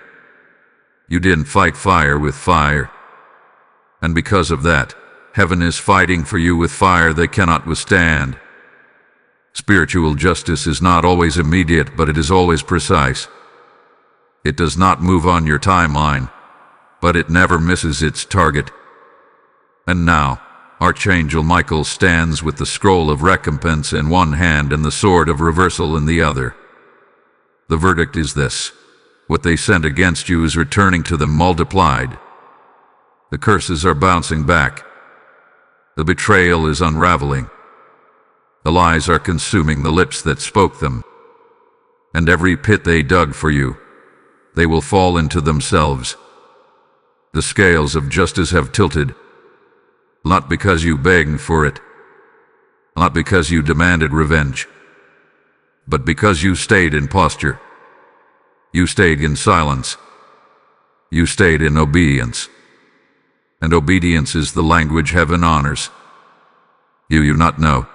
You didn't fight fire with fire. And because of that, heaven is fighting for you with fire they cannot withstand. Spiritual justice is not always immediate, but it is always precise. It does not move on your timeline, but it never misses its target. And now, Archangel Michael stands with the scroll of recompense in one hand and the sword of reversal in the other. The verdict is this: what they sent against you is returning to them multiplied. The curses are bouncing back. The betrayal is unraveling. The lies are consuming the lips that spoke them. And every pit they dug for you, they will fall into themselves. The scales of justice have tilted, not because you begged for it, not because you demanded revenge, but because you stayed in posture. You stayed in silence. You stayed in obedience. And obedience is the language heaven honors. You not know.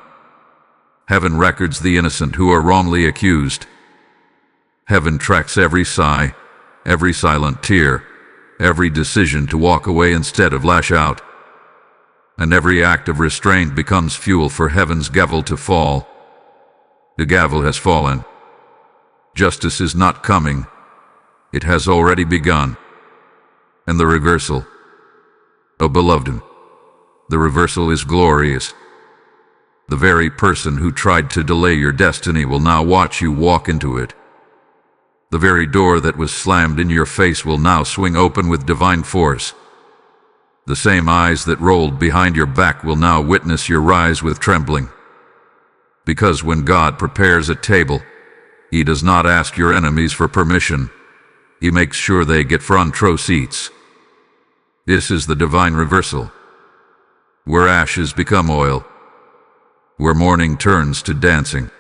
Heaven records the innocent who are wrongly accused. Heaven tracks every sigh, every silent tear, every decision to walk away instead of lash out. And every act of restraint becomes fuel for heaven's gavel to fall. The gavel has fallen. Justice is not coming. It has already begun. And the reversal, oh beloved, the reversal is glorious. The very person who tried to delay your destiny will now watch you walk into it. The very door that was slammed in your face will now swing open with divine force. The same eyes that rolled behind your back will now witness your rise with trembling. Because when God prepares a table, He does not ask your enemies for permission. He makes sure they get front row seats. This is the divine reversal, where ashes become oil, where mourning turns to dancing,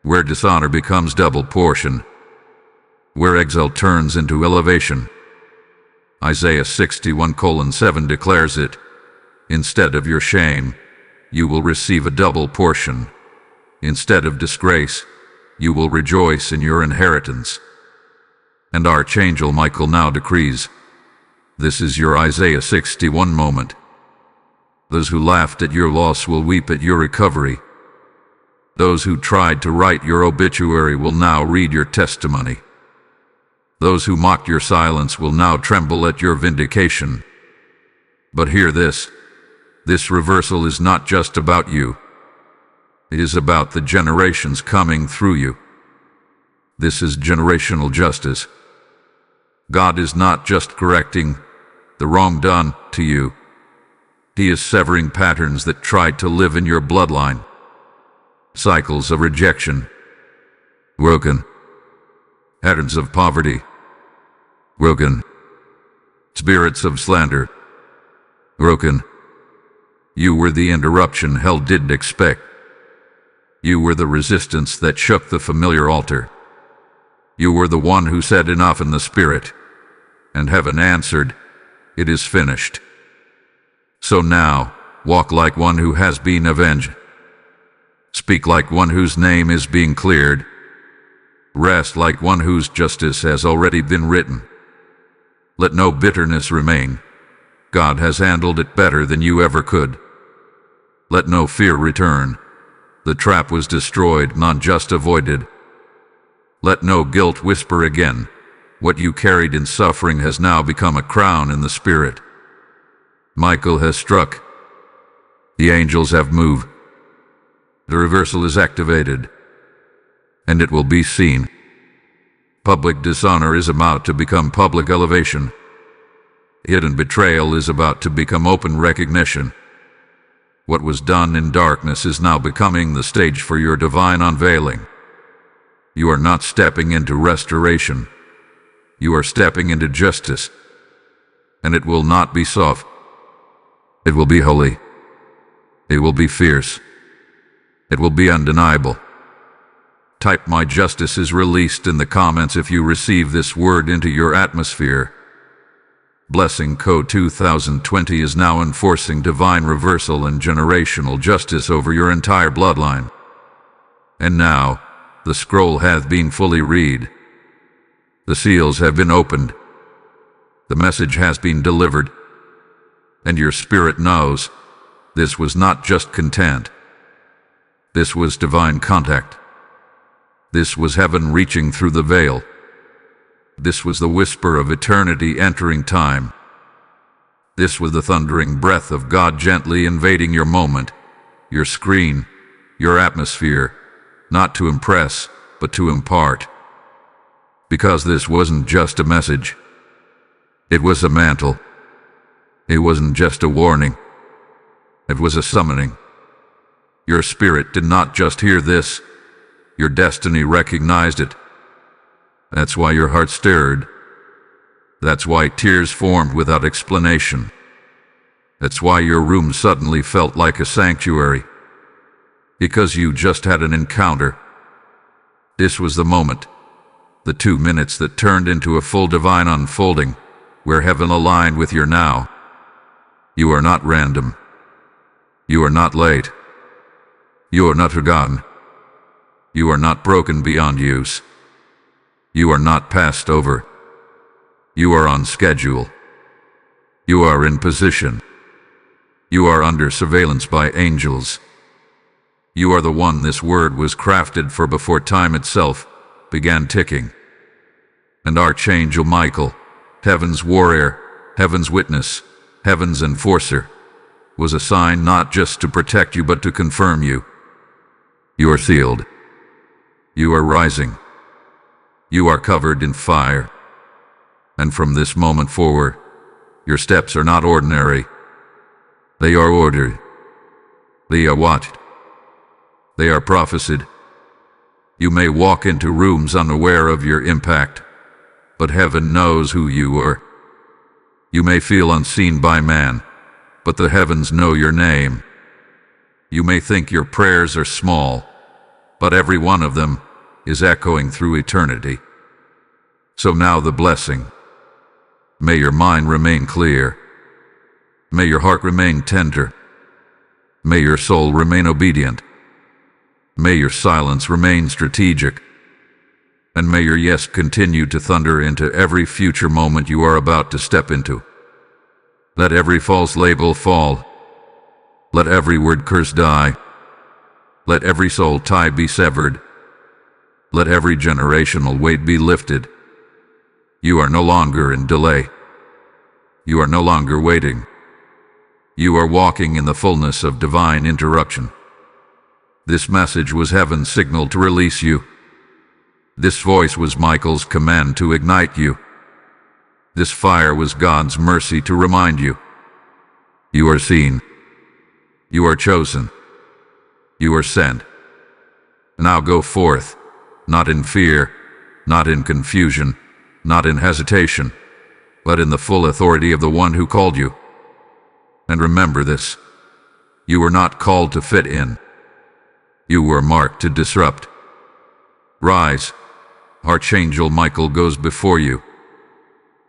where dishonor becomes double portion, where exile turns into elevation. Isaiah 61:7 declares it. Instead of your shame, you will receive a double portion. Instead of disgrace, you will rejoice in your inheritance. And Archangel Michael now decrees, this is your Isaiah 61 moment. Those who laughed at your loss will weep at your recovery. Those who tried to write your obituary will now read your testimony. Those who mocked your silence will now tremble at your vindication. But hear this. This reversal is not just about you. It is about the generations coming through you. This is generational justice. God is not just correcting the wrong done to you. He is severing patterns that tried to live in your bloodline. Cycles of rejection, broken. Patterns of poverty, broken. Spirits of slander, broken. You were the interruption hell didn't expect. You were the resistance that shook the familiar altar. You were the one who said enough in the spirit, and heaven answered, it is finished. So now, walk like one who has been avenged. Speak like one whose name is being cleared. Rest like one whose justice has already been written. Let no bitterness remain. God has handled it better than you ever could. Let no fear return. The trap was destroyed, not just avoided. Let no guilt whisper again. What you carried in suffering has now become a crown in the spirit. Michael has struck. The angels have moved. The reversal is activated, and it will be seen. Public dishonor is about to become public elevation. Hidden betrayal is about to become open recognition. What was done in darkness is now becoming the stage for your divine unveiling. You are not stepping into restoration. You are stepping into justice. And it will not be soft. It will be holy. It will be fierce. It will be undeniable. Type "My justice is released" in the comments if you receive this word into your atmosphere. Blessing Code 2020 is now enforcing divine reversal and generational justice over your entire bloodline. And now, the scroll hath been fully read. The seals have been opened. The message has been delivered. And your spirit knows, this was not just content. This was divine contact. This was heaven reaching through the veil. This was the whisper of eternity entering time. This was the thundering breath of God gently invading your moment, your screen, your atmosphere, not to impress, but to impart. Because this wasn't just a message. It was a mantle. It wasn't just a warning. It was a summoning. Your spirit did not just hear this. Your destiny recognized it. That's why your heart stirred. That's why tears formed without explanation. That's why your room suddenly felt like a sanctuary. Because you just had an encounter. This was the moment. The 2 minutes that turned into a full divine unfolding, where heaven aligned with your now. You are not random. You are not late. You are not forgotten. You are not broken beyond use. You are not passed over. You are on schedule. You are in position. You are under surveillance by angels. You are the one this word was crafted for before time itself began ticking. And Archangel Michael, heaven's warrior, heaven's witness, heaven's enforcer, was assigned not just to protect you but to confirm you. You are sealed. You are rising. You are covered in fire. And from this moment forward, your steps are not ordinary. They are ordered. They are watched. They are prophesied. You may walk into rooms unaware of your impact, but heaven knows who you are. You may feel unseen by man, but the heavens know your name. You may think your prayers are small, but every one of them is echoing through eternity. So now the blessing. May your mind remain clear. May your heart remain tender. May your soul remain obedient. May your silence remain strategic. And may your yes continue to thunder into every future moment you are about to step into. Let every false label fall. Let every word curse die. Let every soul tie be severed. Let every generational weight be lifted. You are no longer in delay. You are no longer waiting. You are walking in the fullness of divine interruption. This message was heaven's signal to release you. This voice was Michael's command to ignite you. This fire was God's mercy to remind you. You are seen. You are chosen. You are sent. Now go forth, not in fear, not in confusion, not in hesitation, but in the full authority of the one who called you. And remember this: you were not called to fit in. You were marked to disrupt. Rise. Archangel Michael goes before you.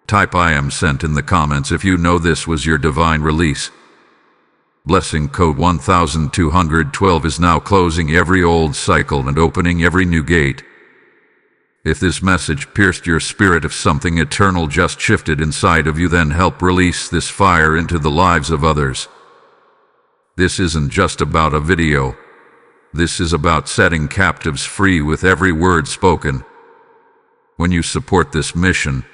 Type "I am sent" in the comments if you know this was your divine release. Blessing code 1212 is now closing every old cycle and opening every new gate. If this message pierced your spirit, if something eternal just shifted inside of you, then help release this fire into the lives of others. This isn't just about a video. This is about setting captives free with every word spoken. When you support this mission,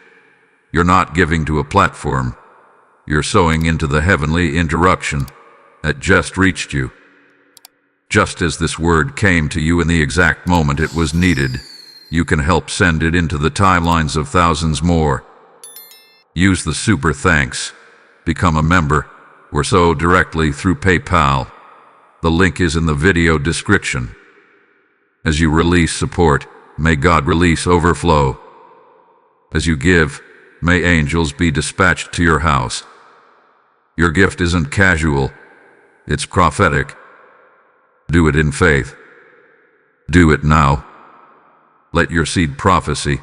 you're not giving to a platform. You're sowing into the heavenly interruption that just reached you. Just as this word came to you in the exact moment it was needed, you can help send it into the timelines of thousands more. Use the super thanks, become a member, or sow directly through PayPal. The link is in the video description. As you release support, may God release overflow. As you give, may angels be dispatched to your house. Your gift isn't casual, it's prophetic. Do it in faith. Do it now. Let your seed prophecy